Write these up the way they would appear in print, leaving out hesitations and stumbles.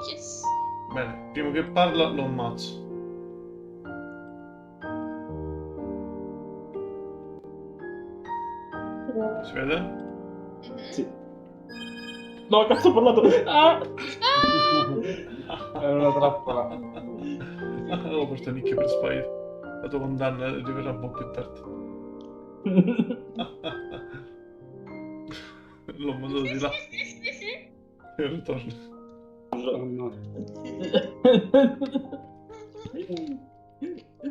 Yes. Bene, prima che parla lo ammazzo. Si vede? Sì. No, cazzo ho parlato! Ah! Era una trappola. Ho portato nicchia per sbaglio. La tua condanna arriverà un po' più tardi. L'ho mandato di là e ritorno. Oh, no.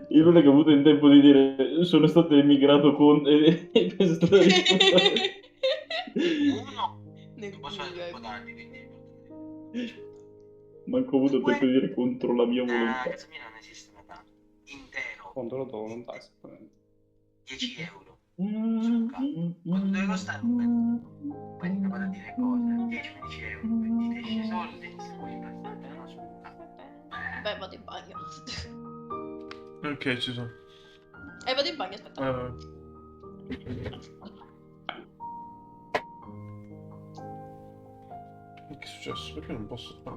Io non è che ho avuto il tempo di dire sono stato emigrato con... e questa è stata la risposta. Nel Posso culo. fare troppo tardi, quindi... Manco ho avuto il tempo di dire contro la mia volontà. casa mia non esiste Natale. Intero. Contro la tua volontà, esattamente. 10 euro. Suca. Quanto deve costare un pezzo? Poi ti vado a dire cose. 10-15 euro. Quindi ti esce soldi e se vuoi prestare una suca. Beh, vado in bagno. Ok, ci sono. Vado in bagno, aspetta. Vai, vai. Che è successo? Perché non posso... Ah.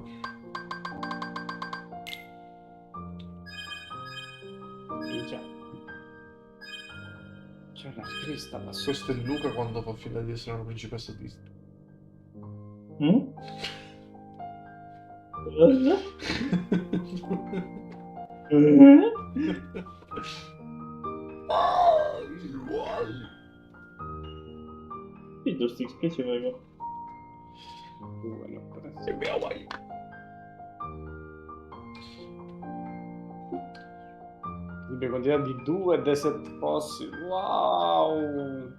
Minchia. C'è una crista là sotto. Questo è Luca quando fa finta di essere una principessa Disney. Mm? Fiddlesticks, che ci vengo? Bueno, E mi Hawaii. Possibile quantità di 2 dei 7 possibili. Wow!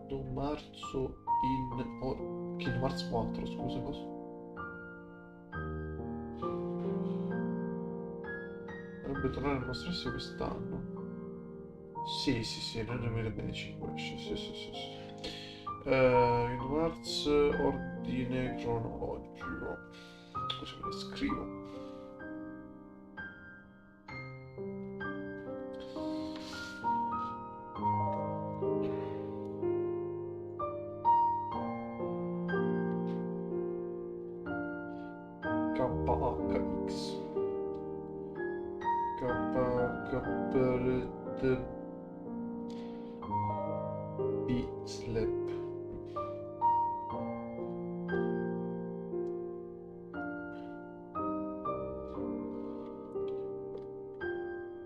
Kingdom marzo in... Oh, Kingdom Hearts 4, scusa, cosa? Dovrebbe tornare al nostro stesso quest'anno. Sì, nel 2025 esce, sì. Kingdom Hearts, ordine cronologico. Così me ne scrivo. KHX B-Slap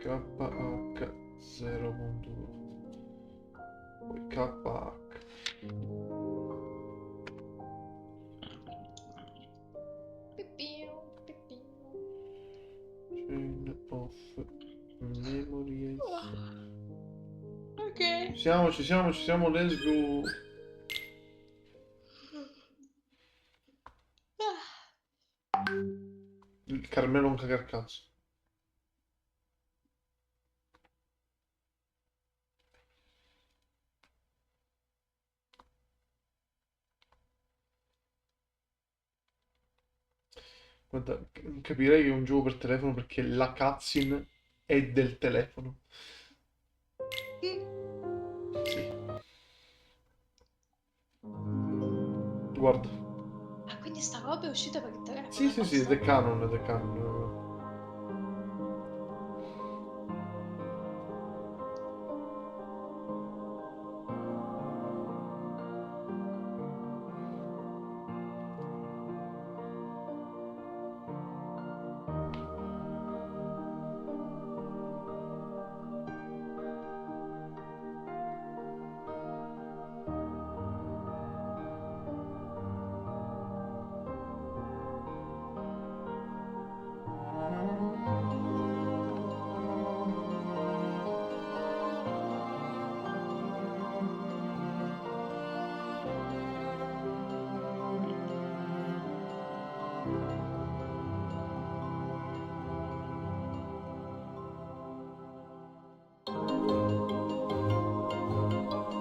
KH0.2 poi KH Pippiu, pippiu. Chain of Memories. Ok. Ci siamo, let's go. Il Carmelo non cagar cazzo. Guarda, capirei che è un gioco per telefono perché la cutscene è del telefono. Sì. Guarda. Ah, quindi sta roba è uscita per il telefono? Sì, ed è canon,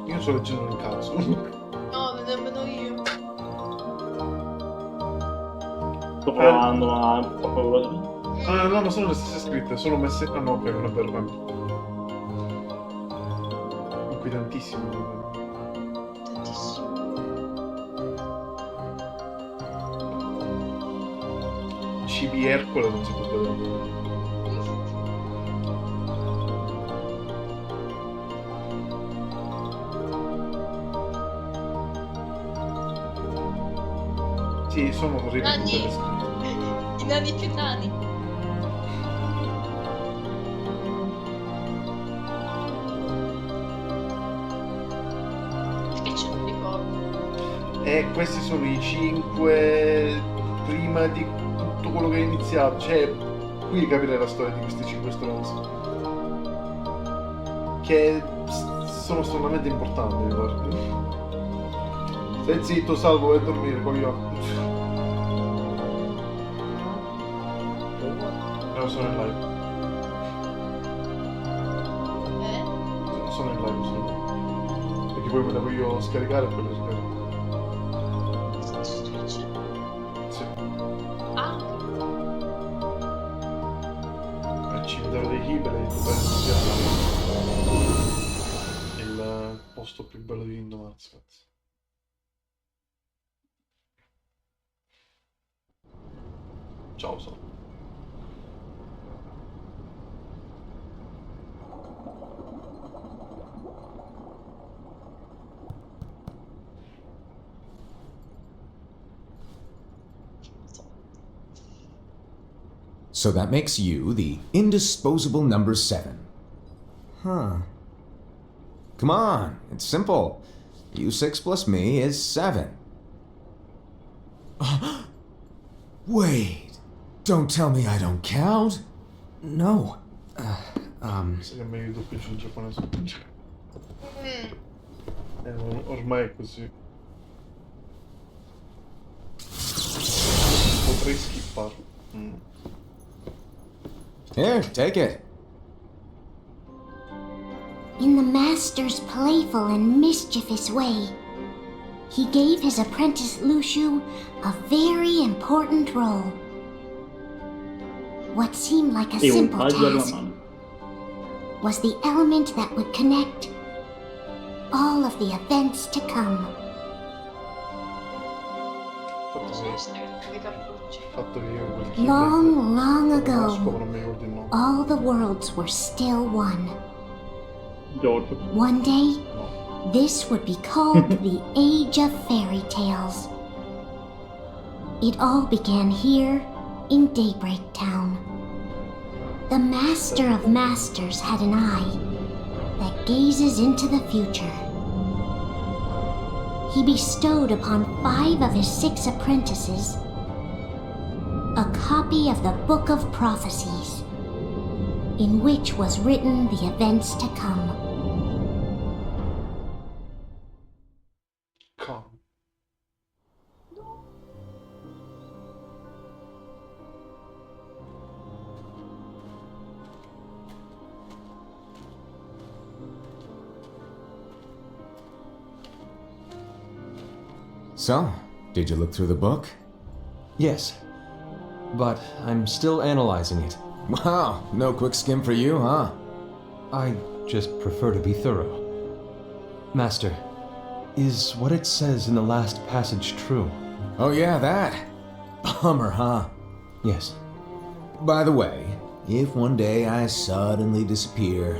Io sto leggendo il cazzo. No, nemmeno io. Sto provando, ma ho paura. No, ma sono le stesse scritte, solo messe... Ah no, ok, non è vero, Inquietantissimo. cibi Ercole non si può vedere. Sì, sono così le Nani. tutte scritte. I nani più nani. Perché c'è un ricordo? E questi sono i 5 prima di tutto quello che è iniziato. Cioè, qui capire la storia di questi 5 stronzi. Che sono stranamente importanti, guarda. Stai zitto, Salvo, vai a dormire, coglione. No, sono in live. Sono in live, sono in live. Perché poi me la voglio scaricare e poi la scarico. Su Twitch? Sì. Ah, Al cimitero dei Kibele, penso sia il posto più bello di Kingdom Hearts, cazzo. Ciao, Sal. So that makes you the indisposable number 7. Huh. Come on, it's simple. U6 plus me is 7. Wait, don't tell me I don't count. No. Sai che è meglio doppio in giapponese. Ormai è così. Potrei skipparlo. Here, take it. In the master's playful and mischievous way, he gave his apprentice Lushu a very important role. What seemed like a E un simple taglio alla task mano. was the element that would connect all of the events to come. Fatto che io quel Long, long Keyblade ago, conosco, non mi ricordo il nome. all the worlds were still one. Giorgio. One day, No. this would be called the Age of Fairy Tales. It all began here in Daybreak Town. The Master of Masters had an eye that gazes into the future. He bestowed upon 5 of his 6 apprentices a copy of the Book of Prophecies, in which was written the events to come. Come. So, did you look through the book? Yes, but I'm still analyzing it. Wow, no quick skim for you, huh? I just prefer to be thorough. Master, is what it says in the last passage true? Oh yeah, that. Bummer, huh? Yes. By the way, if one day I suddenly disappear,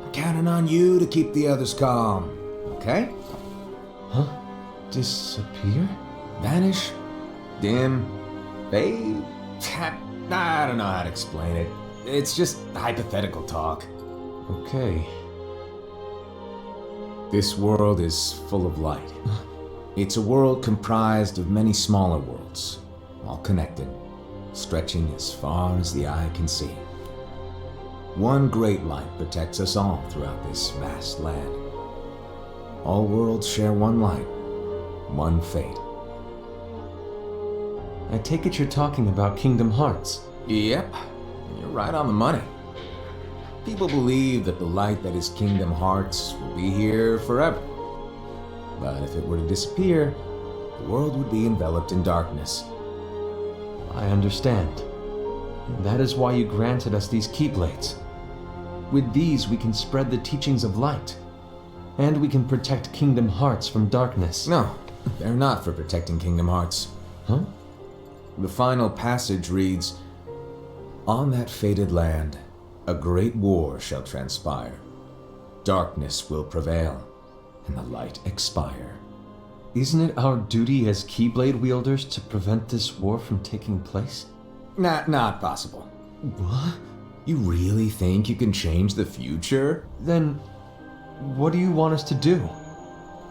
I'm counting on you to keep the others calm, okay? Huh? Disappear? Vanish, dim, fade. I don't know how to explain it. It's just hypothetical talk. Okay. This world is full of light. It's a world comprised of many smaller worlds, all connected, stretching as far as the eye can see. One great light protects us all throughout this vast land. All worlds share one light, one fate. I take it you're talking about Kingdom Hearts. Yep, you're right on the money. People believe that the light that is Kingdom Hearts will be here forever. But if it were to disappear, the world would be enveloped in darkness. I understand. And that is why you granted us these Keyblades. With these we can spread the teachings of light. And we can protect Kingdom Hearts from darkness. No, they're not for protecting Kingdom Hearts. Huh? The final passage reads, "On that fated land, a great war shall transpire. Darkness will prevail, and the light expire." Isn't it our duty as Keyblade wielders to prevent this war from taking place? Not possible. What? You really think you can change the future? Then, what do you want us to do?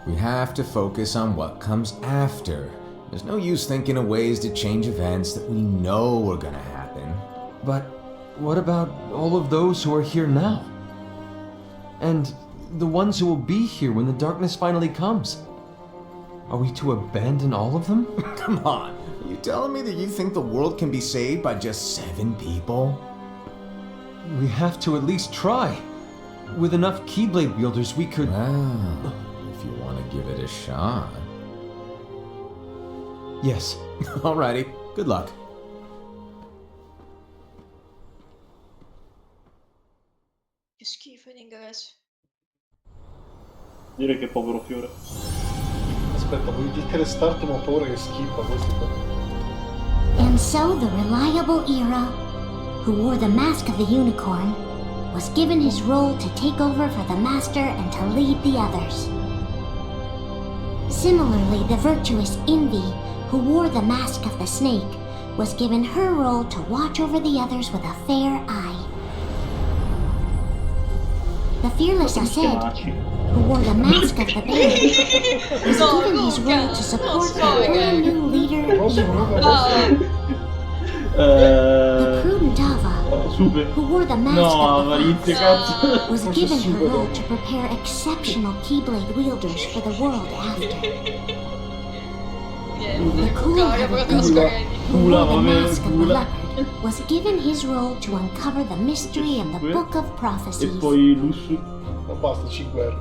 We have to focus on what comes after. There's no use thinking of ways to change events that we know are gonna happen. But what about all of those who are here now? And the ones who will be here when the darkness finally comes? Are we to abandon all of them? Come on, are you telling me that you think the world can be saved by just 7 people? We have to at least try. With enough Keyblade wielders, we could... Well, if you want to give it a shot. Yes. Alrighty, good luck. Che schifo in inglese. Direi che povero fiore. Aspetta, voglio cliccare start ma ho paura che schippa questo qua. And so the reliable Era, who wore the mask of the unicorn, was given his role to take over for the master and to lead the others. Similarly, the virtuous Envy, who wore the mask of the snake, was given her role to watch over the others with a fair eye. The fearless Aced, who wore the mask of the bear, was No, given his Luca, role to support non the so, brand new leader, Era. The prudent Ava, Super. who wore the mask No, of the avarizie, fox, cazzo. was given her role to prepare exceptional Keyblade wielders for the world after. Niente, The cool Luca, io proprio te lo Gula. scaghetti. who wore the Gula, mask of the Gula. leopard, was given his role to uncover the mystery of the Book of E Prophecies. poi Lussu. Ma basta, 5 euro.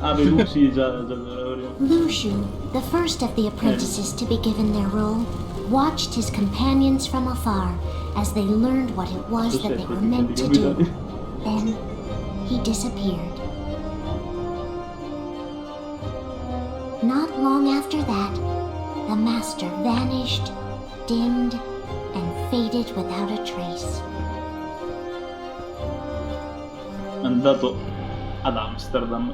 Ah, beh, Lucy già l'avevo. Lushu, the first of the apprentices to be given their role, watched his companions from afar as they learned what it was that they were meant to do. Then he disappeared. Not long after that, the master vanished, dimmed, and faded without a trace. È andato ad Amsterdam.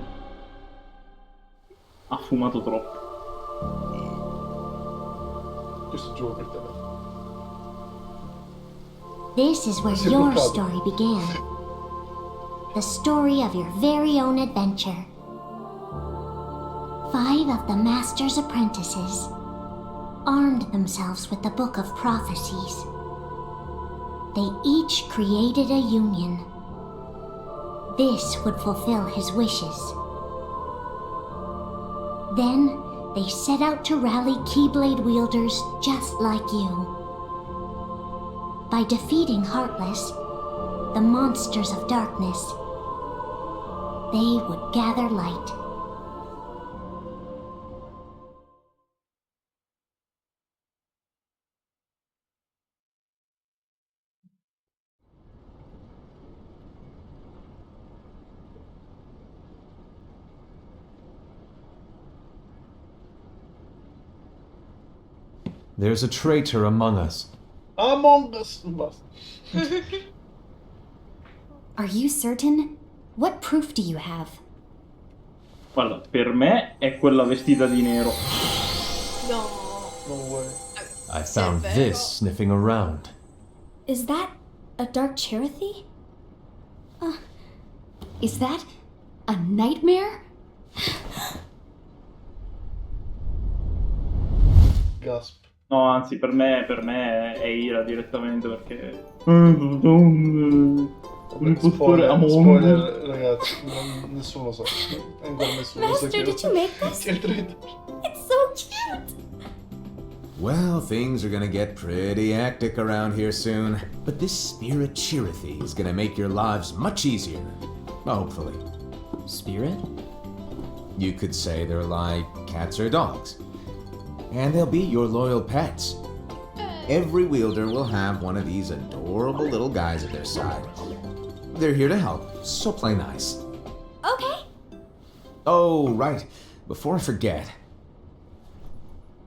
Ha fumato troppo. Questo gioco per te. This is where Si è your bloccato. story began. The story of your very own adventure. 5 of the Master's apprentices armed themselves with the Book of Prophecies. They each created a union. This would fulfill his wishes. Then, they set out to rally Keyblade wielders just like you. By defeating Heartless, the monsters of darkness, they would gather light. There's a traitor among us. Among Us. Basta. Are you certain? What proof do you have? Guarda, per me è quella vestita di nero. No. Non vuoi. I Se è found vero. this sniffing around. Is that a dark Cherothy? Is that a nightmare? Gasp. No, anzi, per me è Ira direttamente perché. Spoiler, spoiler, ragazzi, nessuno lo sa. Ancora nessuno lo sa. Master, did you make this? C'è il trailer. It's so cute! Well, things are gonna get pretty hectic around here soon. But this spirit Chirithy is gonna make your lives much easier. Hopefully. Spirit? You could say they're like cats or dogs. And they'll be your loyal pets. Every wielder will have one of these adorable little guys at their side. They're here to help, so play nice. Okay. Oh, right. Before I forget.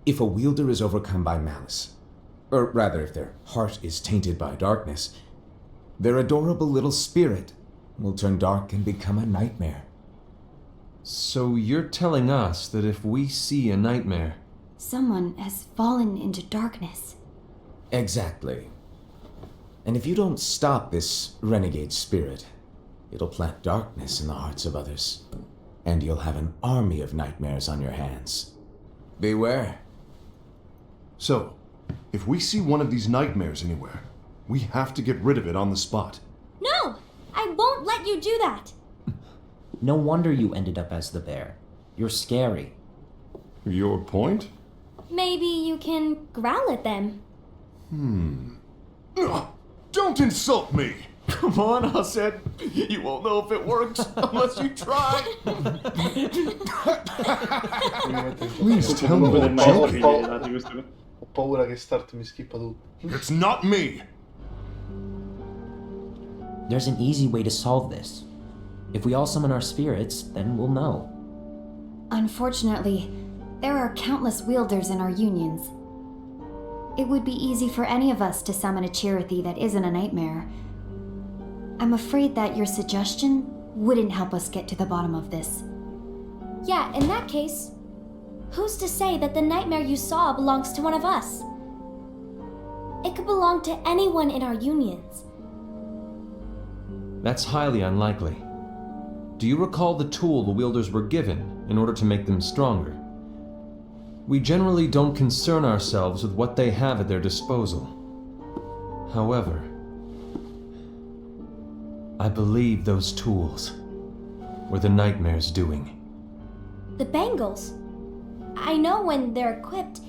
If a wielder is overcome by malice, or rather, if their heart is tainted by darkness, their adorable little spirit will turn dark and become a nightmare. So you're telling us that if we see a nightmare... Someone has fallen into darkness. Exactly. And if you don't stop this renegade spirit, it'll plant darkness in the hearts of others, and you'll have an army of nightmares on your hands. Beware. So, if we see one of these nightmares anywhere, we have to get rid of it on the spot. No! I won't let you do that! No wonder you ended up as the bear. You're scary. Your point? Maybe you can growl at them. Don't insult me! Come on, Hassan. You won't know if it works unless you try. Please tell me Quello del you're maestro joking. che gli hai dato questo. Ho paura che Start mi schippa tutto. It's not me! There's an easy way to solve this. If we all summon our spirits, then we'll know. Unfortunately, there are countless wielders in our unions. It would be easy for any of us to summon a Chirithy that isn't a nightmare. I'm afraid that your suggestion wouldn't help us get to the bottom of this. Yeah, in that case, who's to say that the nightmare you saw belongs to one of us? It could belong to anyone in our unions. That's highly unlikely. Do you recall the tool the wielders were given in order to make them stronger? We generally don't concern ourselves with what they have at their disposal. However, I believe those tools were the nightmare's doing. The bangles. I know when they're equipped,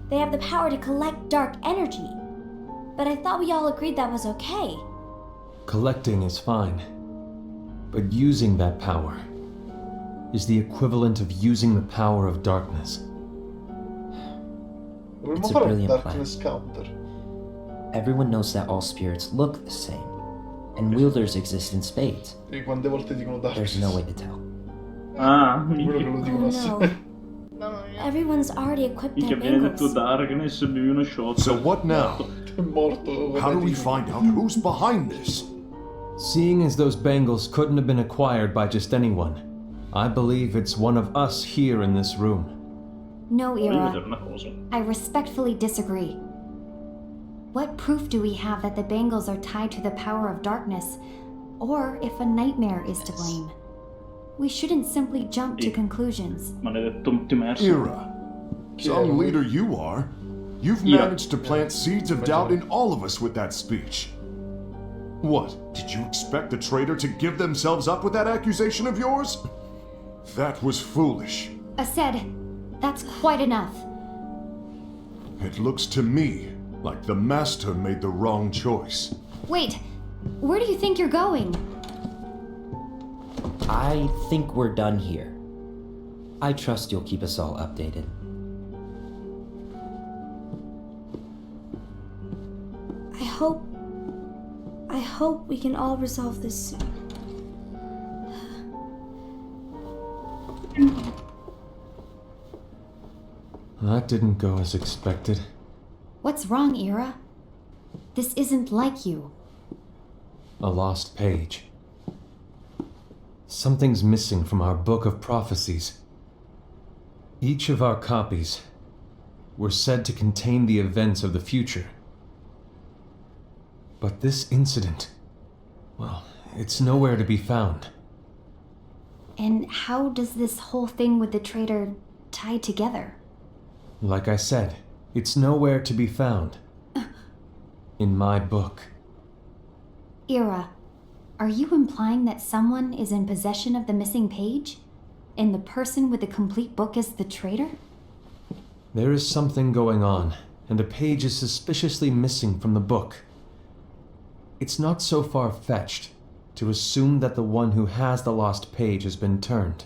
they have the power to collect dark energy. But I thought we all agreed that was okay. Collecting is fine, but using that power is the equivalent of using the power of darkness. Dovremmo It's a fare un brilliant Darkness Counter. Everyone knows that all spirits look the same, and wielders exist in spades. E quante volte dicono Darkness? There's no way to tell. Ah, Quello che minchia. lo dicono Oh assai. no. Mamma mia. Everyone's already equipped Minchia, their viene detto bangles. Darkness, bevi uno shot. So what now? È morto. How do we find out who's behind this? Seeing as those bangles couldn't have been acquired by just anyone, I believe it's one of us here in this room. No, Voglio Ira. vedere una cosa. I respectfully disagree. What proof do we have that the bangles are tied to the power of darkness, or if a nightmare is to blame? We shouldn't simply jump to conclusions. Maledetto multiverso. Ira. Some leader you are. You've Ira. managed to plant seeds of doubt in all of us with that speech. What? Did you expect the traitor to give themselves up with that accusation of yours? That was foolish. Ased, that's quite enough. It looks to me like the Master made the wrong choice. Wait, where do you think you're going? I think we're done here. I trust you'll keep us all updated. I hope we can all resolve this soon. That didn't go as expected. What's wrong, Ira? This isn't like you. A lost page. Something's missing from our book of prophecies. Each of our copies were said to contain the events of the future. But this incident, well, it's nowhere to be found. And how does this whole thing with the traitor tie together? Like I said, it's nowhere to be found. In my book. Ira, are you implying that someone is in possession of the missing page? And the person with the complete book is the traitor? There is something going on, and a page is suspiciously missing from the book. It's not so far-fetched to assume that the one who has the lost page has been turned,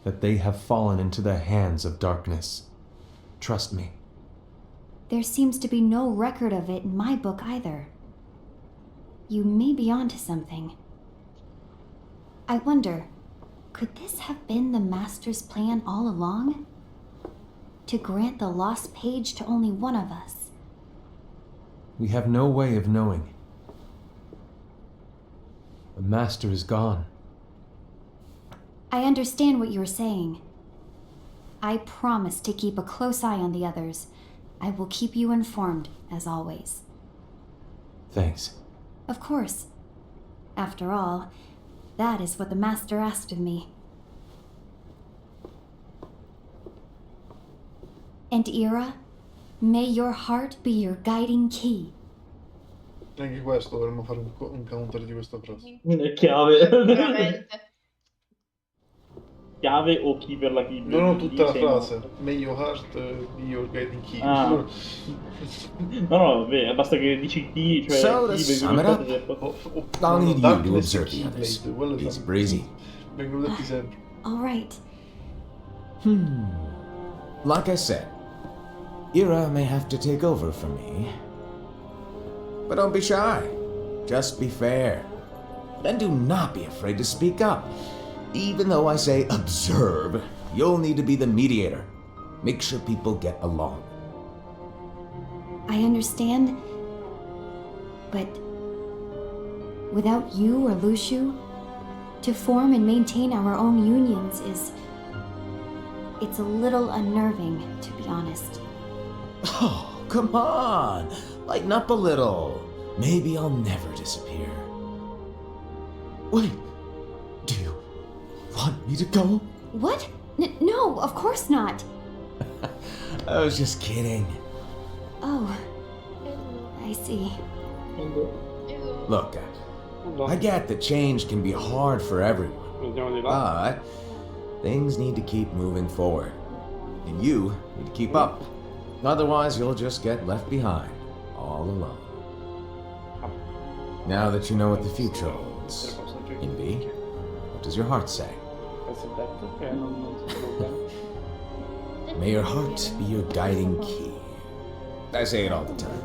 that they have fallen into the hands of darkness. Trust me. There seems to be no record of it in my book either. You may be onto something. I wonder, could this have been the Master's plan all along? To grant the lost page to only one of us, We have no way of knowing. The master is gone. I understand what you're saying. I promise to keep a close eye on the others. I will keep you informed, as always. Thanks. Of course. After all, that is what the master asked of me. And Ira, may your heart be your guiding key. Anche questo dovremmo fare un counter di questa frase. Chiave. Veramente. Chiave o key per la key? Non ho tutta la Sì, frase. no. May your heart be your guiding key. Ah. No, beh, basta che dici key, cioè So, to key sum it up, I'll need you to observe the others. Easy breezy. Vengono detti sempre. All right. Like I said, Ira may have to take over from me. But don't be shy. Just be fair. And do not be afraid to speak up. Even though I say observe, you'll need to be the mediator. Make sure people get along. I understand, but without you or Lushu, to form and maintain our own unions it's a little unnerving, to be honest. Oh, come on. Lighten up a little. Maybe I'll never disappear. Wait. Do you want me to go? What? No, of course not. I was just kidding. Oh, I see. Look, I get that change can be hard for everyone. Andiamo di là. But things need to keep moving forward. And you need to keep up. Otherwise, you'll just get left behind, all alone. Now that you know what the future holds, Invi, what does your heart say? Questo è detto che non si preoccupa. May your heart be your guiding key. I say it all the time.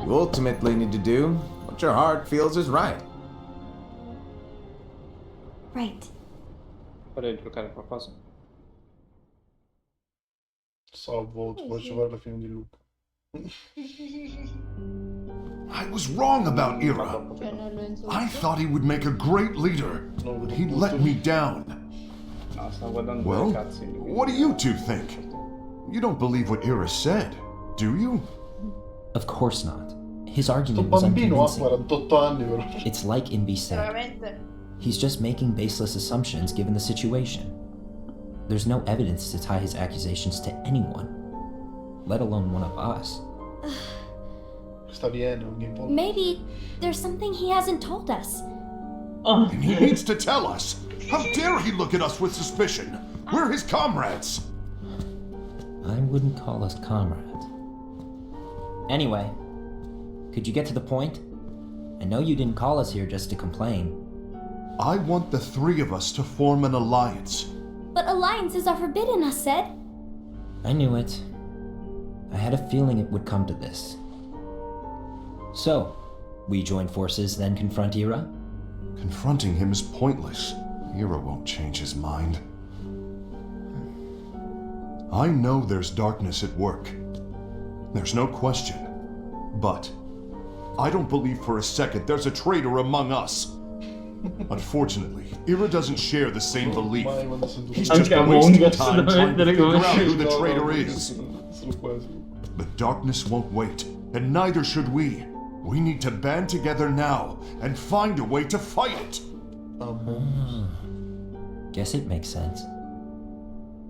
You ultimately need to do what your heart feels is right. Right. Vorrei giocare qualcosa. Salvo, ti faccio fare la fine di Luca. I was wrong about Ira. I thought he would make a great leader, but he let me down. No, sto guardando Well, dei cazzi. what do you two think? You don't believe what Ira said, do you? Of course not. His Sto argument was bambino ha unconvincing. 48 anni però. It's like Invi said. Veramente. He's just making baseless assumptions given the situation. There's no evidence to tie his accusations to anyone, let alone one of us. Questa viene ogni volta. Maybe there's something he hasn't told us. And he needs to tell us. How dare he look at us with suspicion? We're his comrades. I wouldn't call us comrades. Anyway, could you get to the point? I know you didn't call us here just to complain. I want the three of us to form an alliance. But alliances are forbidden, us said. I knew it. I had a feeling it would come to this. So, we join forces, then confront Ira? Confronting him is pointless. Ira won't change his mind. I know there's darkness at work. There's no question. But I don't believe for a second there's a traitor among us. Unfortunately, Ira doesn't share the same belief. He's just wasting time trying to figure out who the traitor is. The darkness won't wait, and neither should we. We need to band together now and find a way to fight it. Guess it makes sense.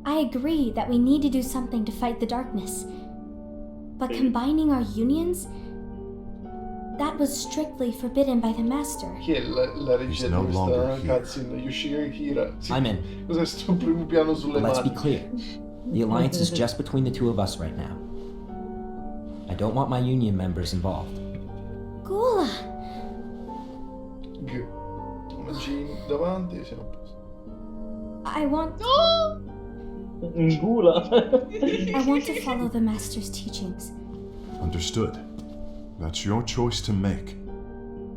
I agree that we need to do something to fight the darkness. But combining our unions? That was strictly forbidden by the Master. Chi è la regia no di longer questa here. cutscene? Yoshihiro Kira. Sì. I'm in. Cos'è sto primo piano sulle Let's be mani? clear. The alliance is just between the two of us right now. I don't want my union members involved. Gula! Una G davanti e siamo a posto. I want Gula. I want to follow the Master's teachings. Understood. That's your choice to make.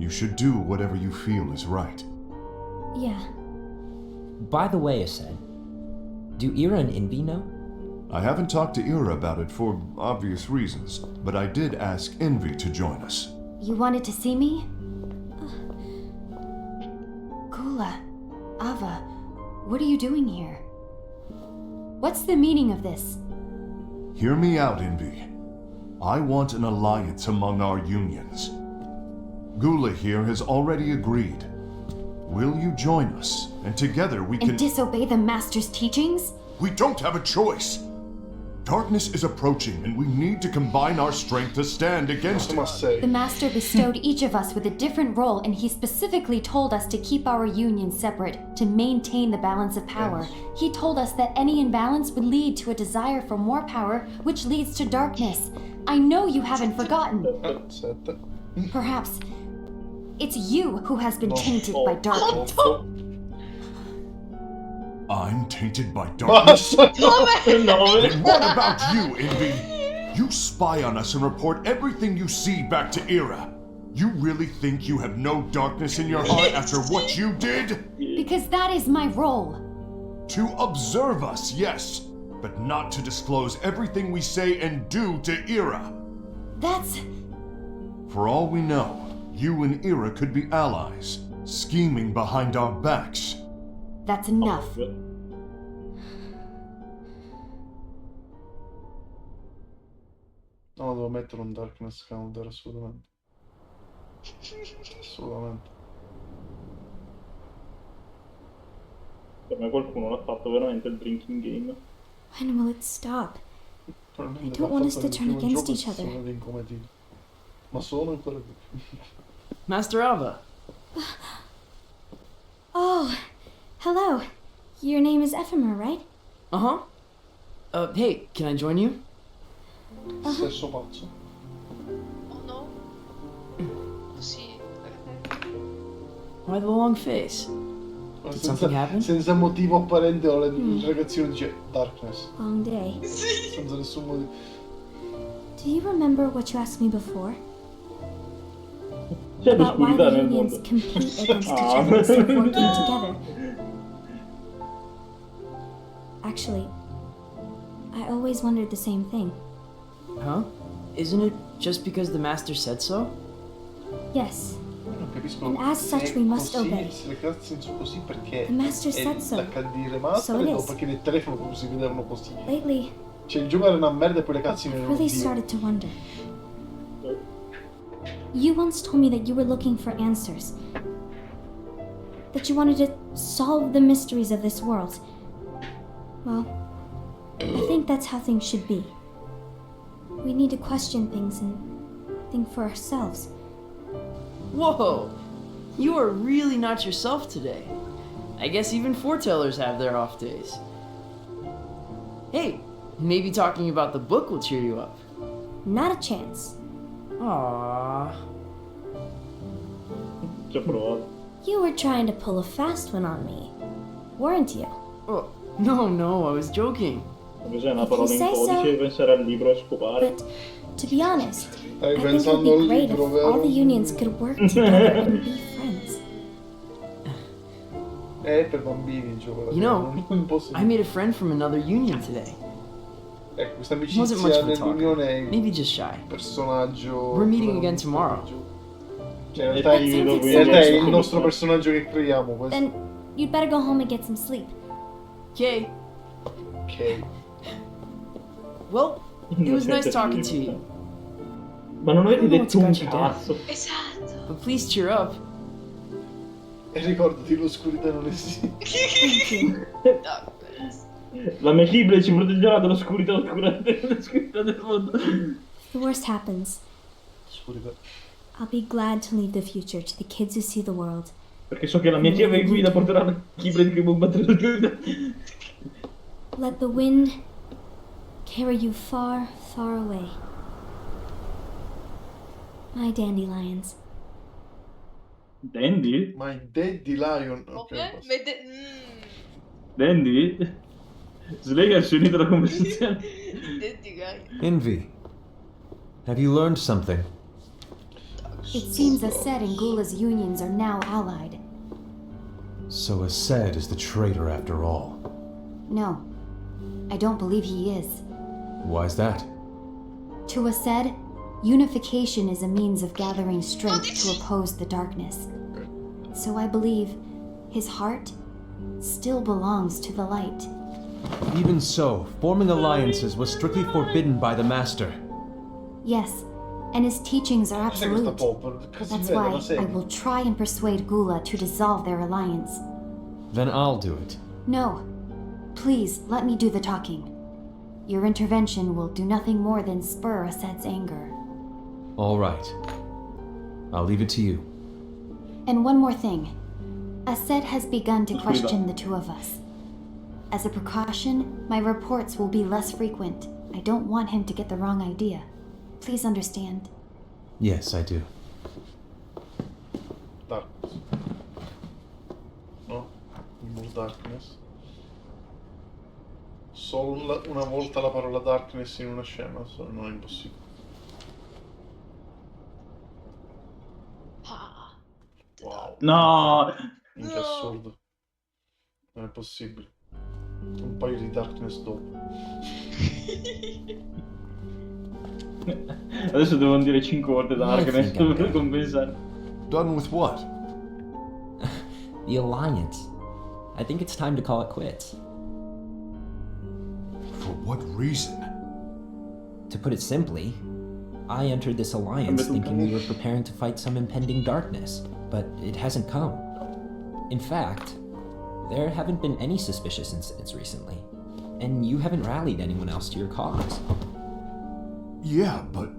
You should do whatever you feel is right. Yeah. By the way, Ased, do Ira and Invi know? I haven't talked to Ira about it for obvious reasons, but I did ask Envy to join us. You wanted to see me? Gula, Ava, what are you doing here? What's the meaning of this? Hear me out, Envy. I want an alliance among our unions. Gula here has already agreed. Will you join us? And together we can... And disobey the Master's teachings? We don't have a choice! Darkness is approaching, and we need to combine our strength to stand against it. The Master bestowed each of us with a different role, and he specifically told us to keep our union separate, to maintain the balance of power. He told us that any imbalance would lead to a desire for more power, which leads to darkness. I know you haven't forgotten. Perhaps it's you who has been tainted by darkness. I'm tainted by darkness? No. Then what about you, Envy? You spy on us and report everything you see back to Ira. You really think you have no darkness in your heart after what you did? Because that is my role. To observe us, yes, but not to disclose everything we say and do to Ira. That's... For all we know, you and Ira could be allies, scheming behind our backs. That's enough. No, devo mettere un darkness counter, assolutamente. Assolutamente. Per me qualcuno l'ha fatto veramente il drinking game. When will it stop? I Probabilmente don't l'ha want us fatto to nel turn primo against gioco each e other. sono incomatiti. Ma sono ancora più. Master Ava. Oh, hello. Your name is Ephemer, right? Uh-huh. Hey, can I join you? Stesso pazzo. Oh no. Così. Why the long face? Did something happen? Senza motivo apparente o il ragazzino dice Darkness. Long day. Senza nessun motivo. Do you remember what you asked me before? C'è About why l'oscurità the nel unions mondo. compete against each other instead of working together. Actually, I always wondered the same thing. Huh? Isn't it just because the Master said so? Yes. Non capisco. And as such, we must obey. Se le cutscene sono così perché The Master è said so. l'HD So remastered it o is. perché nel telefono si vedevano così. Lately, Cioè il gioco era una merda e poi le cutscene I erano really Dio. started to wonder. You once told me that you were looking for answers. That you wanted to solve the mysteries of this world. Well, I think that's how things should be. We need to question things and think for ourselves. Whoa! You are really not yourself today. I guess even foretellers have their off days. Hey, maybe talking about the book will cheer you up. Not a chance. Aww. Ci ho provato. You were trying to pull a fast one on me, weren't you? Oh, no, I was joking. Invece è una If you parola in say so. codice, pensare al libro e scopare. But to be honest, Stai I think it would pensando al be great if libro, all vero? the unions could work together and be friends. È per bambini il gioco. You know, non posso I made a friend from another union today. Ecco, questa Wasn't much amicizia of a talker. nell'unione è Maybe just shy. un personaggio. We're meeting again tomorrow. Cioè, in realtà, That sounds in realtà è il exciting. nostro personaggio che creiamo. Questo. Then you'd better go home and get some sleep. Okay. Ok. Well, it was nice talking to you. Ma non avete I don't know detto un what's got you down. cazzo. Esatto. But please cheer up. E ricordati, l'oscurità non esiste. Darkness. La mia Keyblade ci proteggerà dall'oscurità l'oscurità del mondo. If the worst happens, Oscurità. I'll be glad to leave the future to the kids who see the world. Perché so che la mia chiave guida porterà la Keyblade che combattere l'oscurità. Let the wind carry you far, far away. My dandelions. Dandy? My Daddy Lion. Ok, Come? basta. Dandy? Slayer si è unito alla conversazione. Detti guy. Envy, have you learned something? It seems Ased and Gula's unions are now allied. So Ased is the traitor after all. No, I don't believe he is. Why's that? To Ased, unification is a means of gathering strength to oppose the darkness. So I believe his heart still belongs to the light. Even so, forming alliances was strictly forbidden by the Master. Yes, and his teachings are Cos'è questo absolute. popolo? Che cazzo That's vede? why Ma I segui? will try and persuade Gula to dissolve their alliance. Then I'll do it. No, please let me do the talking. Your intervention will do nothing more than spur Ased's anger. All right. I'll leave it to you. And one more thing. Ased has begun to Scusa. question the two of us. As a precaution, my reports will be less frequent. I don't want him to get the wrong idea. Please understand. Yes, I do. Darkness. No? Remove darkness. Solo una volta la parola darkness in una scena, no, è impossibile. Ah, Wow. No! Che No. assurdo. Non è possibile. Un paio di darkness dopo. Adesso devo dire 5 volte Darkness think I'm per good. compensare. Done with what? The Alliance. I think it's time to call it quits. For what reason? To put it simply, I entered this alliance thinking we were preparing to fight some impending darkness, but it hasn't come. In fact, there haven't been any suspicious incidents recently, and you haven't rallied anyone else to your cause. Yeah, but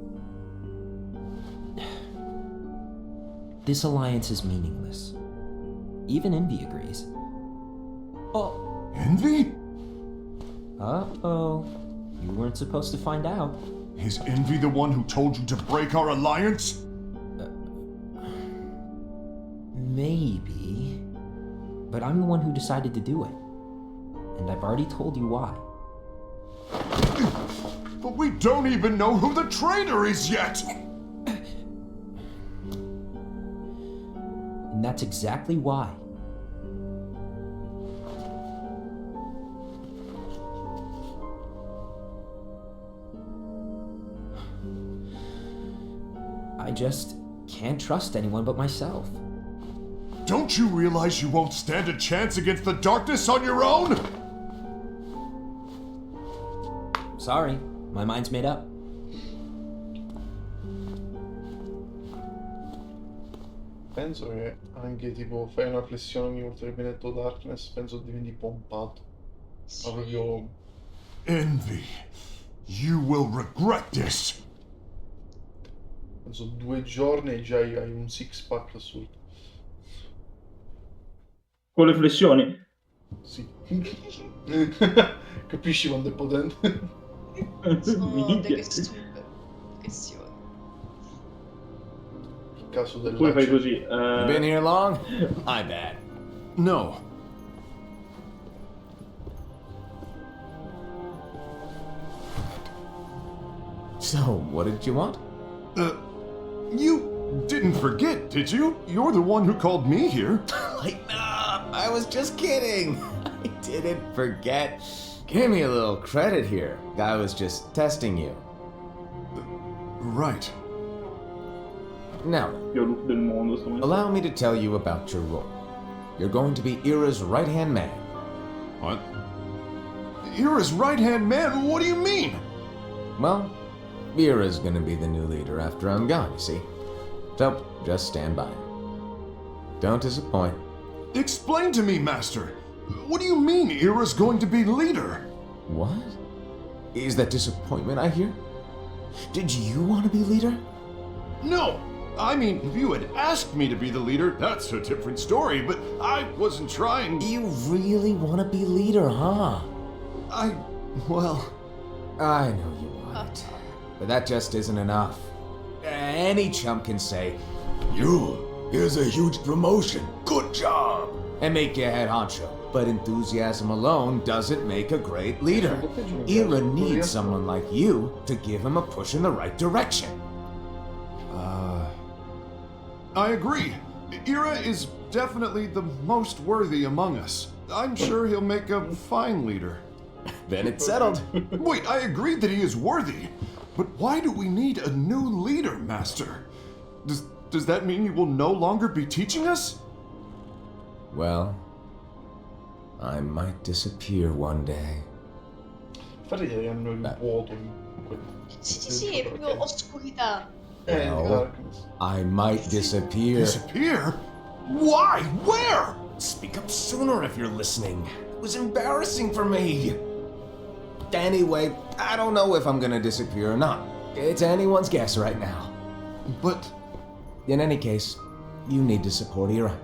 This alliance is meaningless. Even Envy agrees. Oh, Envy? uh-oh. You weren't supposed to find out. Is Envy the one who told you to break our alliance? Maybe. But I'm the one who decided to do it. And I've already told you why. But we don't even know who the traitor is yet! And that's exactly why. I just can't trust anyone but myself. Don't you realize you won't stand a chance against the darkness on your own? Sorry, my mind's made up. Penso che anche tipo fai una flessione ogni volta che viene detto darkness, penso diventi pompato. Ma proprio Envy, you will regret this. penso 2 giorni e già hai un six pack assurdo. Con le flessioni. Sì. Capisci quanto è potente? Sono Minchia. che stupido. Che sia. Il caso del Poi fai laccio. così. Been here long? My bad. No. So, what did you want? You didn't forget, did you? You're the one who called me here. Lighten up! I was just kidding! I didn't forget. Give me a little credit here. I was just testing you. Right. Now, Più look del mondo sto momento. allow me to tell you about your role. You're going to be Ira's right-hand man. What? Ira's right-hand man? What do you mean? Well, Ira's gonna be the new leader after I'm gone, you see. So, just stand by. Don't disappoint. Explain to me, Master. What do you mean Ira's going to be leader? What? Is that disappointment I hear? Did you want to be leader? No! I mean, if you had asked me to be the leader, that's a different story, but I wasn't trying. You really want to be leader, huh? Well, I know you want it. But that just isn't enough. Any chump can say, here's a huge promotion, good job, and make you head honcho. But enthusiasm alone doesn't make a great leader. Ira needs someone like you to give him a push in the right direction. I agree. Ira is definitely the most worthy among us. I'm sure he'll make a fine leader. Then it's settled. Wait, I agreed that he is worthy. But why do we need a new leader, Master? Does that mean you will no longer be teaching us? Well, I might disappear one day. Fate che hanno il vuoto in quel... Sì, è proprio oscurità. Well, I might disappear. Disappear? Why? Where? Speak up sooner if you're listening. It was embarrassing for me. Anyway, I don't know if I'm gonna disappear or not. It's anyone's guess right now. But... In any case, you need to support Ira.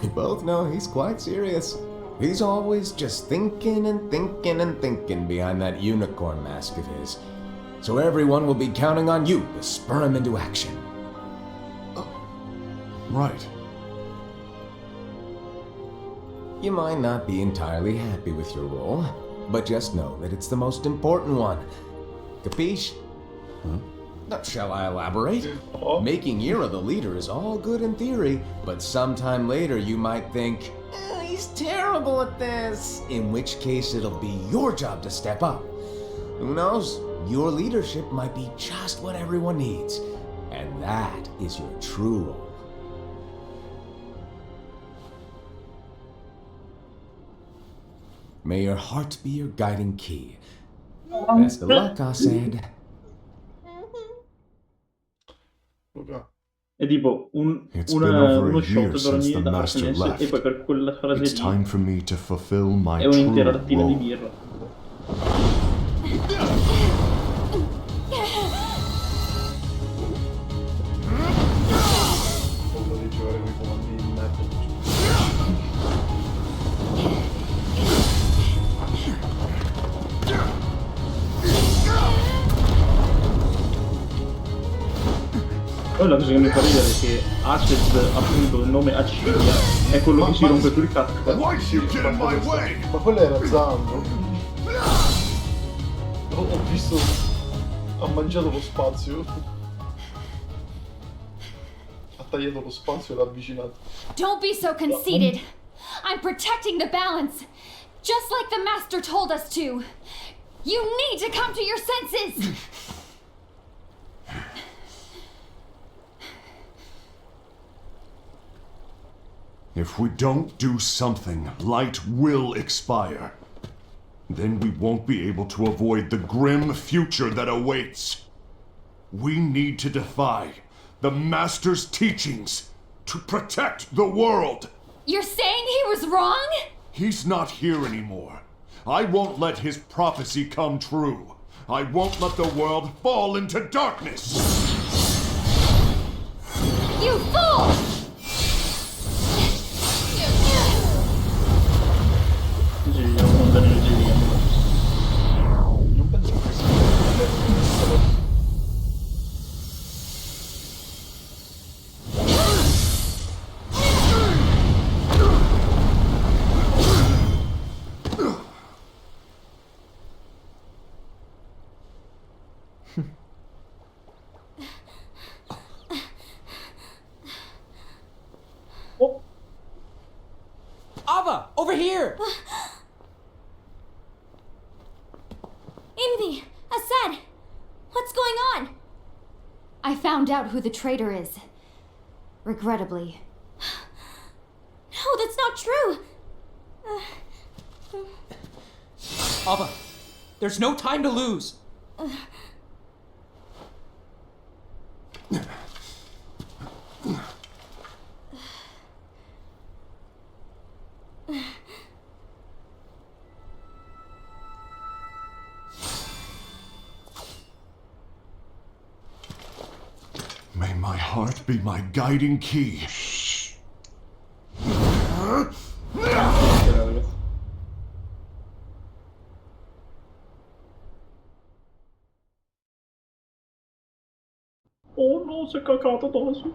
We both know he's quite serious. He's always just thinking and thinking and thinking behind that unicorn mask of his. So everyone will be counting on you to spur him into action. Right. You might not be entirely happy with your role, but just know that it's the most important one. Capiche? Shall I elaborate? Making Ira the leader is all good in theory, but sometime later you might think, he's terrible at this, in which case it'll be your job to step up. Who knows? Your leadership might be just what everyone needs, and that is your true role. May your heart be your guiding key. Best of luck, I said. È tipo uno shot per ogni darkness e poi per quella frase It's time for me to fulfill my è un'intera true lattina di role. birra. Poi la cosa che mi fa ridere è che Access, appunto, il nome Accilia, è quello che si rompe sul cazzo. Ma quello era Zando. Ho visto... ha mangiato lo spazio. Ha tagliato lo spazio e l'ha avvicinato. Don't be so conceited. I'm protecting the balance, just like the master told us to. You need to come to your senses. If we don't do something, light will expire. Then we won't be able to avoid the grim future that awaits. We need to defy the Master's teachings to protect the world. You're saying he was wrong? He's not here anymore. I won't let his prophecy come true. I won't let the world fall into darkness. You fool! Non penso che sia... Ava, over here! Invi, Assad, what's going on? I found out who the traitor is. Regrettably. No, that's not true. Ava, there's no time to lose. May my heart be my guiding key. Oh no, si è cacato addosso.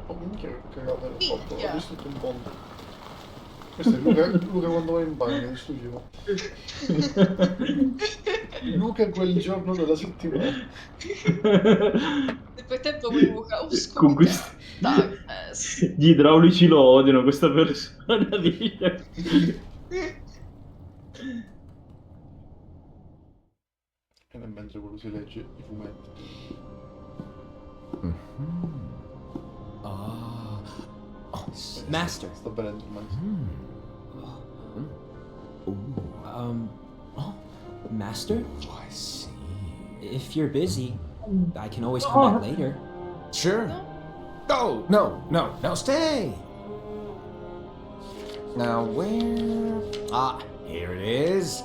Oh minchia che cagata era fatto, ho visto tutto un po'. Questo è Luca quando va in bagno, in studio. Luca quel giorno della settimana. Nel frattempo avevo caos Con questi... darkness. Gli idraulici lo odiano, questa persona dice. E mentre quello si legge i fumetti. Master. Sta venendo il Master? I see. If you're busy, I can always come back later. Sure. Oh, no, stay! Now where... Ah, here it is.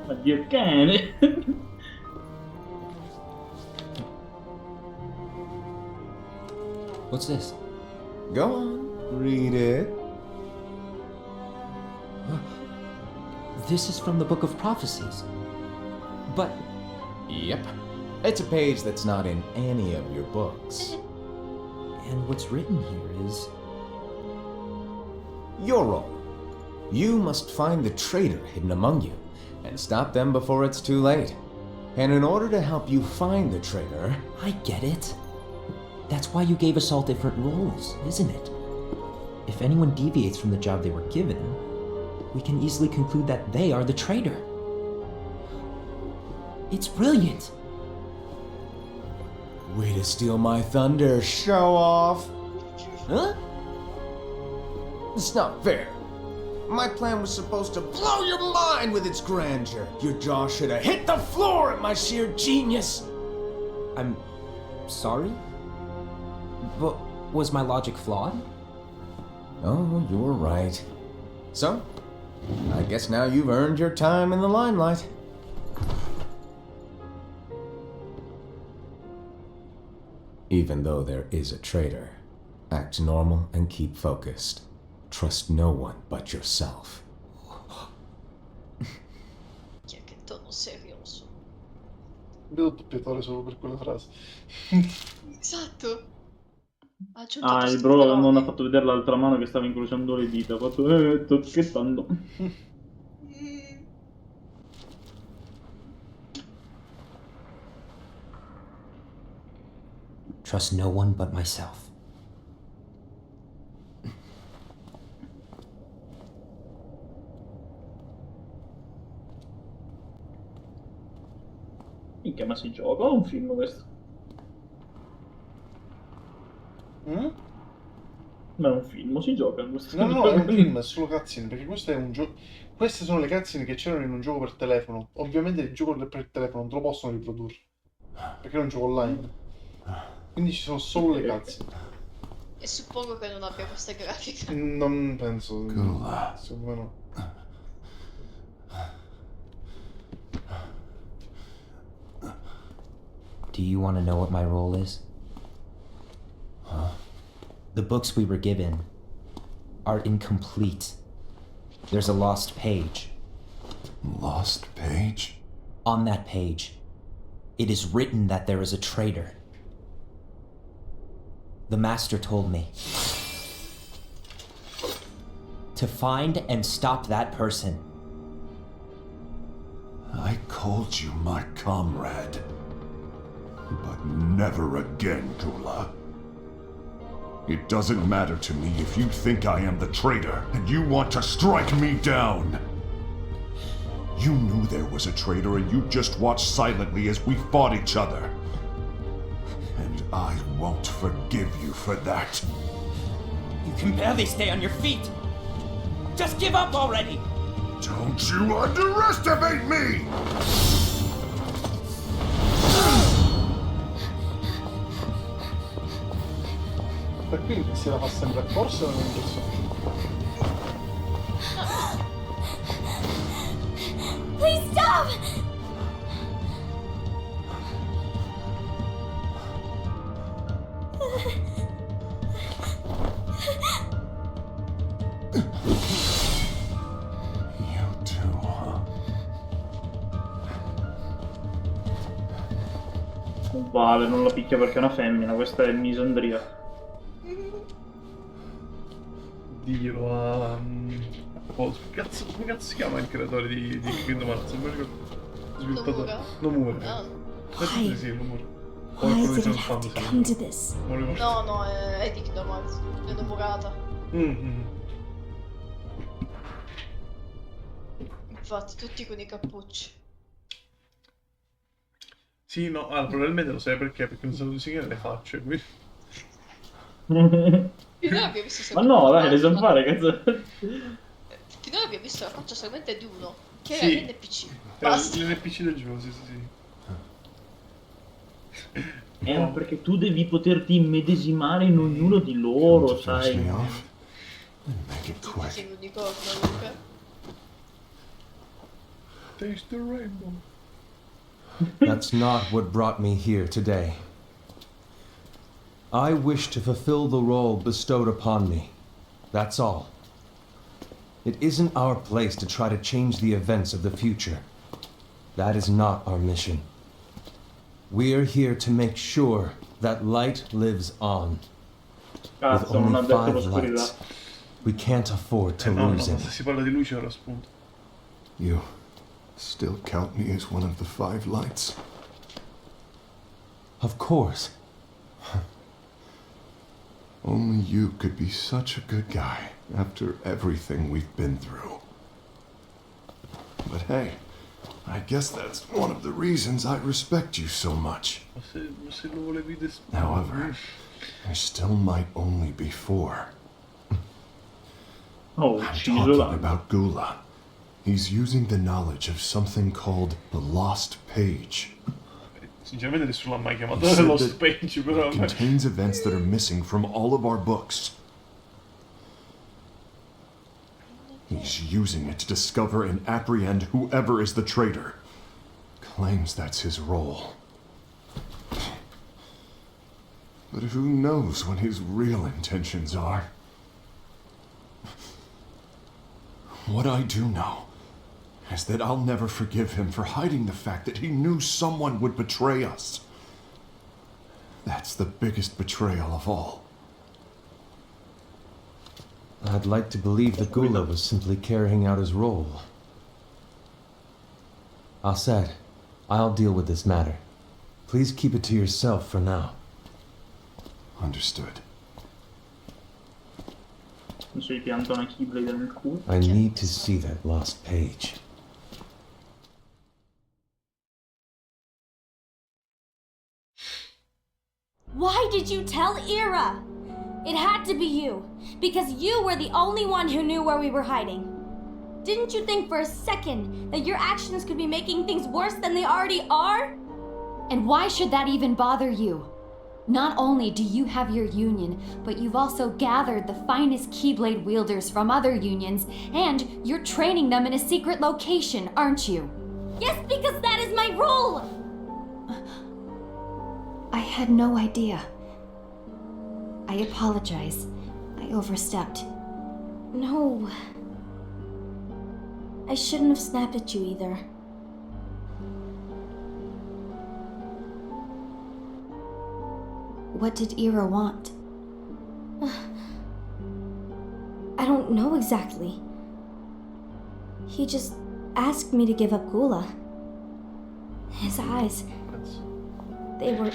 Oddio cane! What's this? Go on, read it. This is from the Book of Prophecies. But Yep. It's a page that's not in any of your books. and what's written here is Your role. You must find the traitor hidden among you, and stop them before it's too late. And in order to help you find the traitor... I get it. That's why you gave us all different roles, isn't it? If anyone deviates from the job they were given, we can easily conclude that they are the traitor. It's brilliant. Way to steal my thunder, show off! Huh? It's not fair. My plan was supposed to blow your mind with its grandeur. Your jaw should have hit the floor at my sheer genius. I'm sorry? But was my logic flawed? Oh, you're right. So, I guess now you've earned your time in the limelight. Even though there is a traitor, act normal and keep focused. Trust no one but yourself. Che tono serioso. Vedo doppiatore solo per quella frase. Esatto. Ha aggiunto Ah, il queste bro parole. non ha fatto vedere l'altra mano che stava incrociando le dita. Ha fatto, sto scherzando. Trust no one but myself. Minchia, ma si gioca? È un film questo? Ma è un film, si gioca in questo? No, è un film, è solo cutscene, perché questo è un gioco. Queste sono le cutscene che c'erano in un gioco per telefono. Ovviamente il gioco per telefono non te lo possono riprodurre, perché è un gioco online. Quindi ci sono solo le cutscene. E suppongo che non abbia queste grafiche. Non penso. Secondo me no. Do you want to know what my role is? Huh? The books we were given are incomplete. There's a lost page. Lost page? On that page, it is written that there is a traitor. The master told me to find and stop that person. I called you my comrade. But never again, Gula. It doesn't matter to me if you think I am the traitor and you want to strike me down. You knew there was a traitor and you just watched silently as we fought each other. And I won't forgive you for that. You can barely stay on your feet. Just give up already. Don't you underestimate me! Per cui se la fa sempre a corsa o non so. Please stop! You too, huh? Non vale, non la picchia perché è una femmina, questa è misandria. Dio, come cazzo si chiama il creatore di Kingdom Hearts? Non mi ricordo. Sviluppatore. Nomura. Why? Sì, Nomura. Why did it have to come to this? Non ricordo. No, è di Kingdom Hearts. È innamorata. Infatti, tutti con i cappucci. Sì, no, allora, probabilmente lo sai perché? Perché non sanno disegnare le facce, quindi... Finora abbiamo visto Ma solamente no, una dai, le so faccia. fare, cazzo. Finora abbiamo visto la faccia solamente di uno, che era Sì. l'NPC. Basta. L'NPC del gioco, sì, sì, sì. Ma perché tu devi poterti immedesimare in ognuno di loro, sai? Tutti sei un unicorno, Luca. Taste the rainbow. That's not what brought me here today. I wish to fulfill the role bestowed upon me. That's all. It isn't our place to try to change the events of the future. That is not our mission. We're here to make sure that light lives on. With Cazzo, non ha only detto 5 l'oscurità. lights, we can't afford to No, lose no, him. se si parla di luce ora spunto. You still count me as one of the 5 lights? Of course. Only you could be such a good guy after everything we've been through. But hey, I guess that's one of the reasons I respect you so much. Ma se lo volevi However, there still might only be 4. Oh, I'm ucciso talking là. about Gula. He's using the knowledge of something called the Lost Page. Sinceramente nessuno l'ha mai He chiamato said Lost that Page, però... it contains events that are missing from all of our books. He's using it to discover and apprehend whoever is the traitor. Claims that's his role. But who knows what his real intentions are? What I do know is that I'll never forgive him for hiding the fact that he knew someone would betray us. That's the biggest betrayal of all. I'd like to believe that Gula was simply carrying out his role. Aset, I'll deal with this matter. Please keep it to yourself for now. Understood. Adesso gli pianta una Keyblade nel culo. I need to see that lost page. Why did you tell Ira? It had to be you, because you were the only one who knew where we were hiding. Didn't you think for a second that your actions could be making things worse than they already are? And why should that even bother you? Not only do you have your union, but you've also gathered the finest Keyblade wielders from other unions, and you're training them in a secret location, aren't you? Yes, because that is my role! I had no idea. I apologize. I overstepped. No. I shouldn't have snapped at you either. What did Ira want? I don't know exactly. He just asked me to give up Gula. His eyes, they were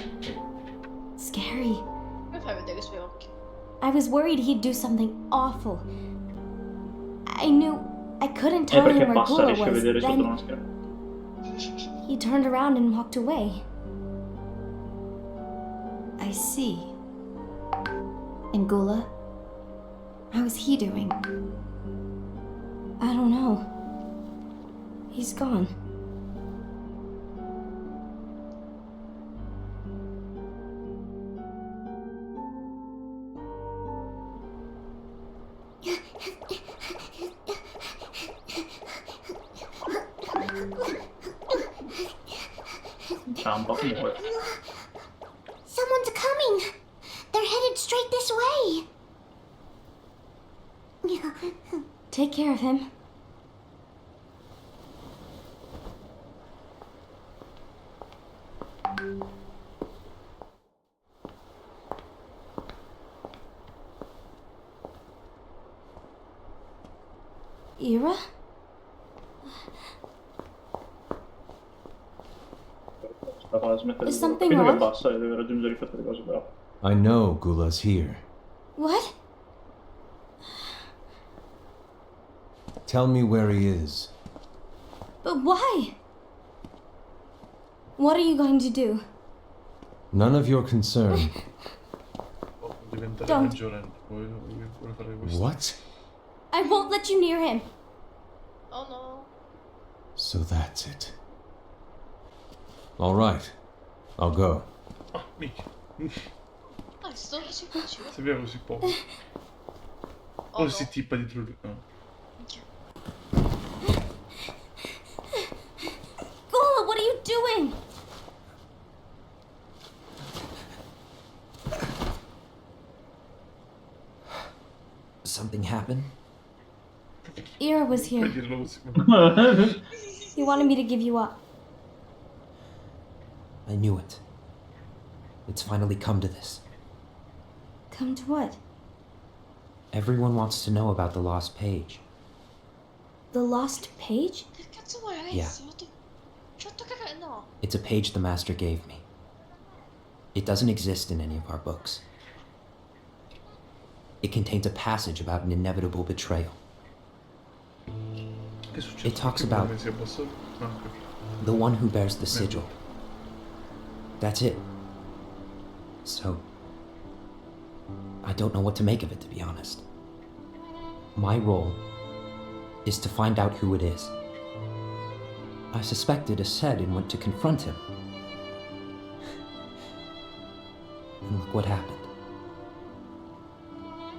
scary. Come fai a vedere i suoi occhi? I was worried he'd do something awful. I knew I couldn't tell Perché him where basta Gula riesce a was. vedere sotto Then una scherma. he turned around and walked away. I see. And Gula? How is he doing? I don't know. He's gone. Ciampa comunque. Someone's coming! They're headed straight this way! Take care of him. Ira? Smettere Is di something capito che wrong? basta e deve raggiungere tutte le cose però. I know Gula's here. What? Tell me where he is. But why? What are you going to do? None of your concern. Diventare Don't. maggiorenne. Vuoi fare questo? What? I won't let you near him. Oh no. So that's it. All right. I'll go. Ah, mica. Ah, è stato così facile. Sapeva così poco. Oh O no. si tippa dietro lui. No. Minchia. Gula, what are you doing? Something happened? Ira was Puoi here. dirlo così. He wanted me to give you up. I knew it. It's finally come to this. Come to what? Everyone wants to know about the lost page. The lost page? Che cazzo vuoi Yeah. adesso? Certo che no. It's a page the Master gave me. It doesn't exist in any of our books. It contains a passage about an inevitable betrayal. Che succede? It talks Perché about come si è abbassato? No, ok. the one who bears the sigil. That's it. So, I don't know what to make of it, to be honest. My role is to find out who it is. I suspected a Sed and went to confront him. And look what happened.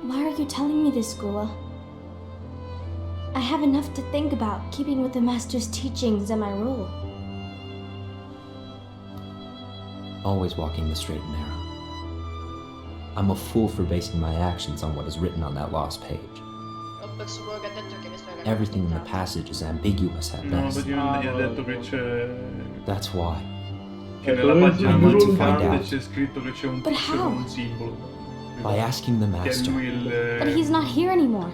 Why are you telling me this, Gula? I have enough to think about, keeping with the Master's teachings and my role. Always walking the straight and narrow. I'm a fool for basing my actions on what is written on that lost page. Ho perso quello che ha detto che mi sta Everything in the passage is ambiguous at No, best. perché mi ha detto che c'è... That's why. Che nella pagina I need to find mancante out. c'è scritto che c'è un But tizio how? con un simbolo. By asking the Che è Master. lui But he's not here anymore.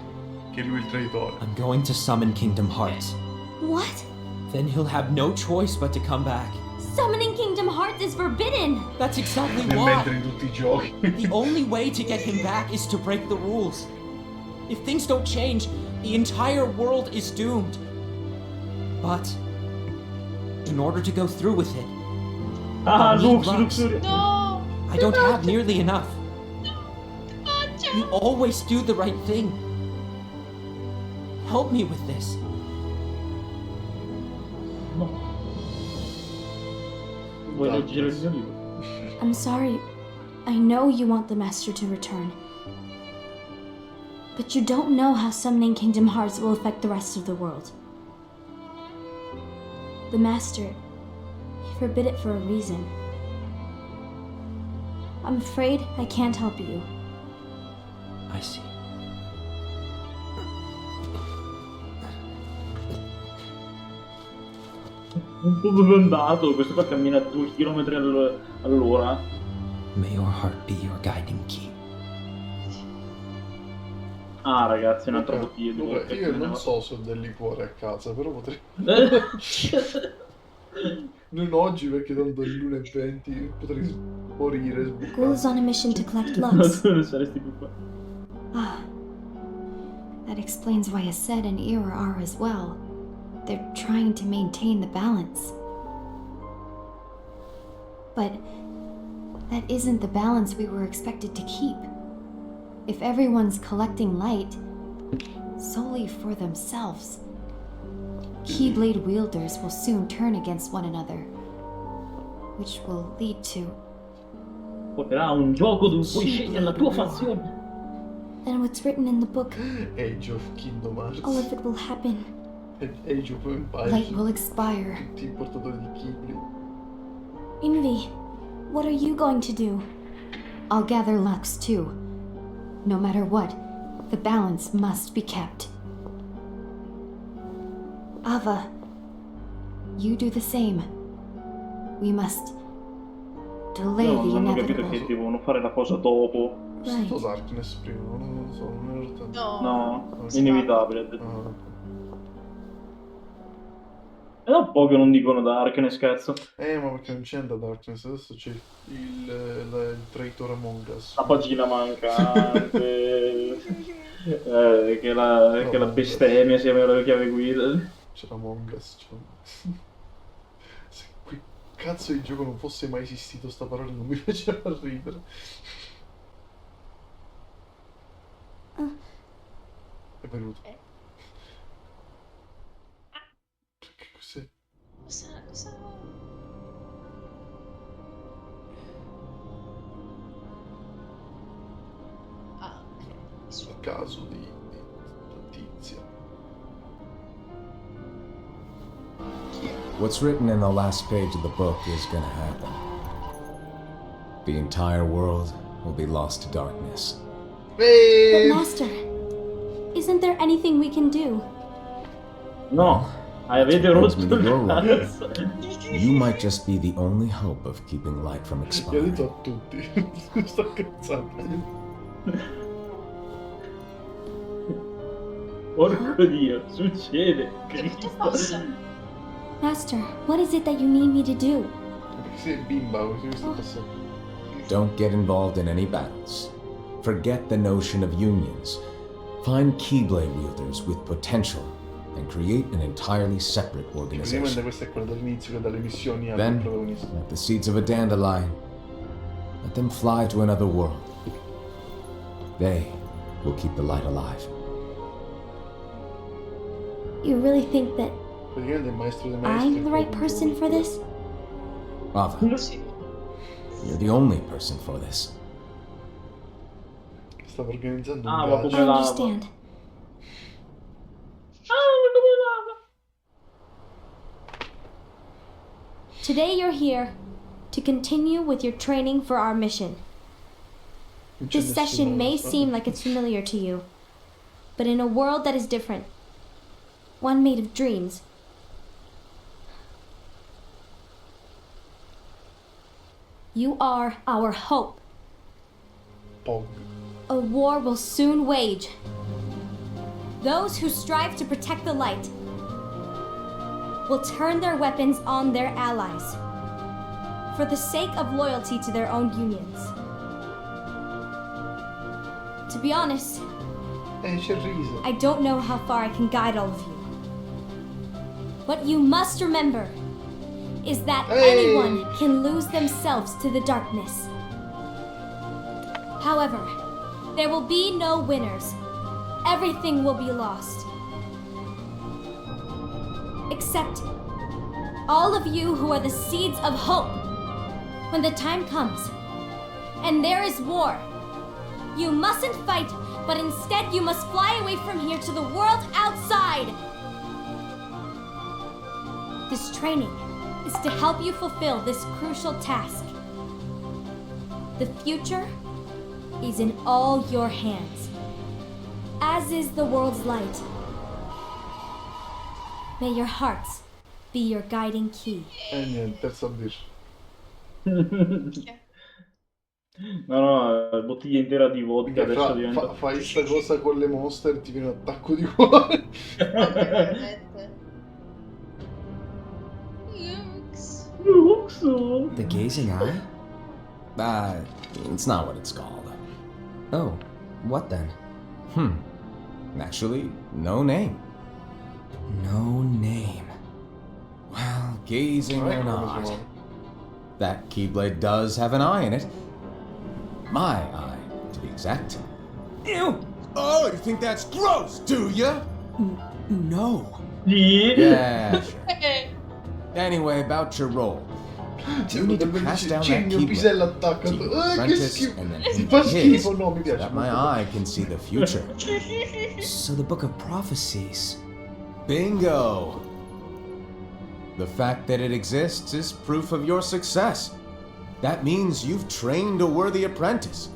Che è lui il traditore. I'm going to summon Kingdom Hearts. What? Then he'll have no choice but to come back. Summoning Kingdom Hearts is forbidden! That's exactly Nel why. mentre in tutti i giochi. The only way to get him back is to break the rules. If things don't change, the entire world is doomed. But in order to go through with it, Ah, I need Lux, Lux. Lux. No! I don't have nearly enough. You always do the right thing. Help me with this. Vuoi leggere il mio libro? I'm sorry. I know you want the Master to return. But you don't know how summoning Kingdom Hearts will affect the rest of the world. The Master, he forbid it for a reason. I'm afraid I can't help you. I see. Un po' bevondato, questo qua cammina a 2 km all'ora. May your heart be your guiding key. Ah ragazzi, un altro motivo. Luca, io non so se ho del liquore a casa, però potrei... Non oggi perché tanto è l'1:20, potrei morire. Ghoul's on a mission to collect No, Lux. tu non saresti più qua. Ah, that explains why Ased and Ira are as well. They're trying to maintain the balance. But that isn't the balance we were expected to keep. If everyone's collecting light solely for themselves, Keyblade wielders will soon turn against one another, which will lead to... Potrà un gioco dove puoi scegliere la tua fazione. Then what's written in the book, Age of Kingdom Hearts. all of it will happen. Age of Empires. Light will expire. Tutti i portatori di Keyblade. Invi, what are you going to do? I'll gather Lux too. No matter what, the balance must be kept. Ava, you do the same. We must delay No, the non ho capito inevitable. che devono fare la cosa dopo. Sotto Darkness prima, non lo so, non ero tanto. No. No, Sì. inevitabile. Ha detto. Ah, È da un po' che non dicono Darkness, cazzo. ma perché non c'è da Darkness, adesso c'è il Traitor Among Us. La pagina mancante. Che la bestemmia sia la chiave guida. C'era Mongas. Se quel cazzo di gioco non fosse mai esistito, sta parola non mi faceva ridere. È venuto. Che cos'è? Cosa? Ah, ok. Il caso di notizia. What's written in the last page of the book is gonna happen. The entire world will be lost to darkness. But Master, isn't there anything we can do? No, avete Brings rotto me to your il world. cazzo. You might just be the only hope of keeping light from Gli ho expiring. detto a tutti. Sto cazzando. Porco Dio, succede. Che passa? Master, what is it that you need me to do? Perché sei bimba, così mi sta passando. Don't get involved in any battles. Forget the notion of unions. Find Keyblade wielders with potential and create an entirely separate Praticamente organization. questa è quella dall'inizio che dalle missioni al Then, protagonista. like the seeds of a dandelion, let them fly to another world. They will keep the light alive. You really think that Praticamente il maestro dei maestri. I'm the right person for this? Ava, Sì. you're the only person for this. Stavo organizzando Ah, un ma viaggio. come I lava? understand. Today you're here to continue with your training for our mission. Non c'è This session nessuno, may so. seem like it's familiar to you, but in a world that is different, one made of dreams, you are our hope. Pog. A war will soon wage. Those who strive to protect the light will turn their weapons on their allies for the sake of loyalty to their own unions. To be honest, C'è il riso. I don't know how far I can guide all of you. What you must remember is that anyone can lose themselves to the darkness. However, there will be no winners. Everything will be lost. Except all of you who are the seeds of hope. When the time comes and there is war, you mustn't fight, but instead you must fly away from here to the world outside. This training is to help you fulfill this crucial task. The future is in all your hands, as is the world's light. May your hearts be your guiding key. Niente, terzo avviso. No, bottiglia intera di vodka adesso diventa... Fai sta cosa con le monster e ti viene un attacco di cuore. The gazing eye? It's not what it's called. Oh, what then? Actually, no name. No name. Well, gazing or not, Come that Keyblade does have an eye in it. My eye, to be exact. Ew! Oh, you think that's gross, do ya? No. Yeah, sure. Anyway, about your role. You need to Potrebbe pass dice, down that Genio, pisello Keyblade attacca. to your Che apprentice schifo. and then Si into fa his, schifo, no, mi so piace. that my eye can see the future. So the Book of Prophecies. Bingo! The fact that it exists is proof of your success. That means you've trained a worthy apprentice,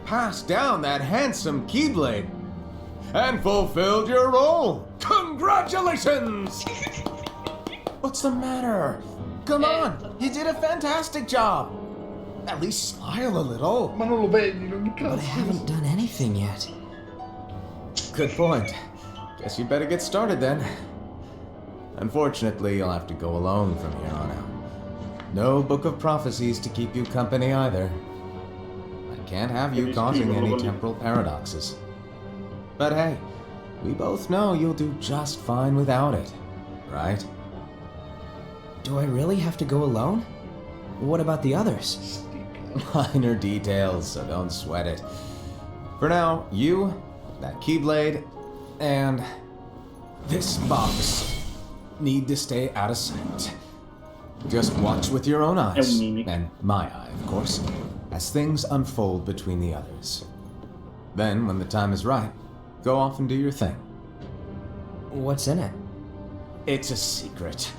passed down that handsome Keyblade, and fulfilled your role. Congratulations! What's the matter? Come on, you did a fantastic job. At least smile a little. Ma non lo vedi, non mi But I cazzo. haven't done anything yet. Good point. Guess you better get started then. Unfortunately, you'll have to go alone from here on out. No Book of Prophecies to keep you company either. I can't have you causing any temporal paradoxes. But hey, we both know you'll do just fine without it. right? Do I really have to go alone? What about the others? Minor details, so don't sweat it. For now, you, that Keyblade, and this box need to stay out of sight. Just watch with your own eyes, and my eye, of course, as things unfold between the others. Then, when the time is right, go off and do your thing. What's in it? It's a secret.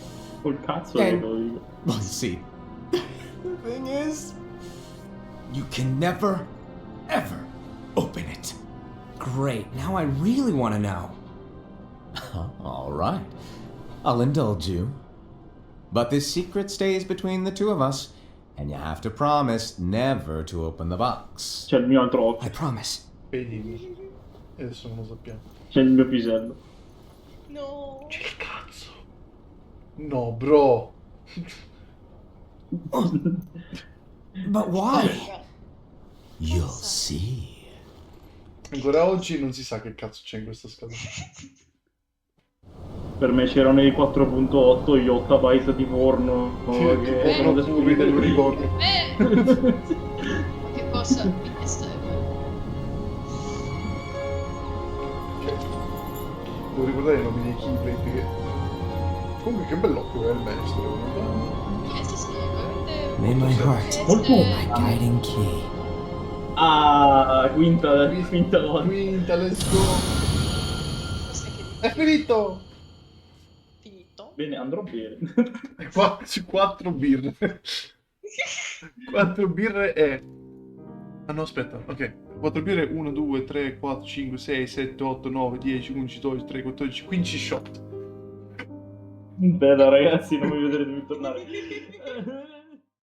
Col cazzo And- lo dico. Well, see, the thing is, you can never, ever open it. Great, now I really want to know. All right, I'll indulge you. But this secret stays between the two of us, and you have to promise never to open the box. C'è il mio altro occhio. I promise. Vedi? E adesso non lo sappiamo. C'è il mio pisello. No. C'è il cazzo. No, bro. But why? You'll see. Ancora oggi non si sa che cazzo c'è in questa scatola. Per me c'erano i 4.8, gli 8 byte di forno. Che povero puri, te lo ricordo. Che cosa mi estrema? Devo ricordare i nomi dei Keyblade che... Comunque che bell'occhio è il maestro. Sì, sì, veramente... May my heart, Molto. my guiding key. Ah, quinta volta. Quinta, let's go. Questo è che È finito! finito. Bene, andrò bene. 4 birre. 4 birre e... Ah no, aspetta, ok. 4 birre, 1, 2, 3, 4, 5, 6, 7, 8, 9, 10, 11, 12, 13, 14, 15 shot. Bella ragazzi, non mi vedrete più tornare.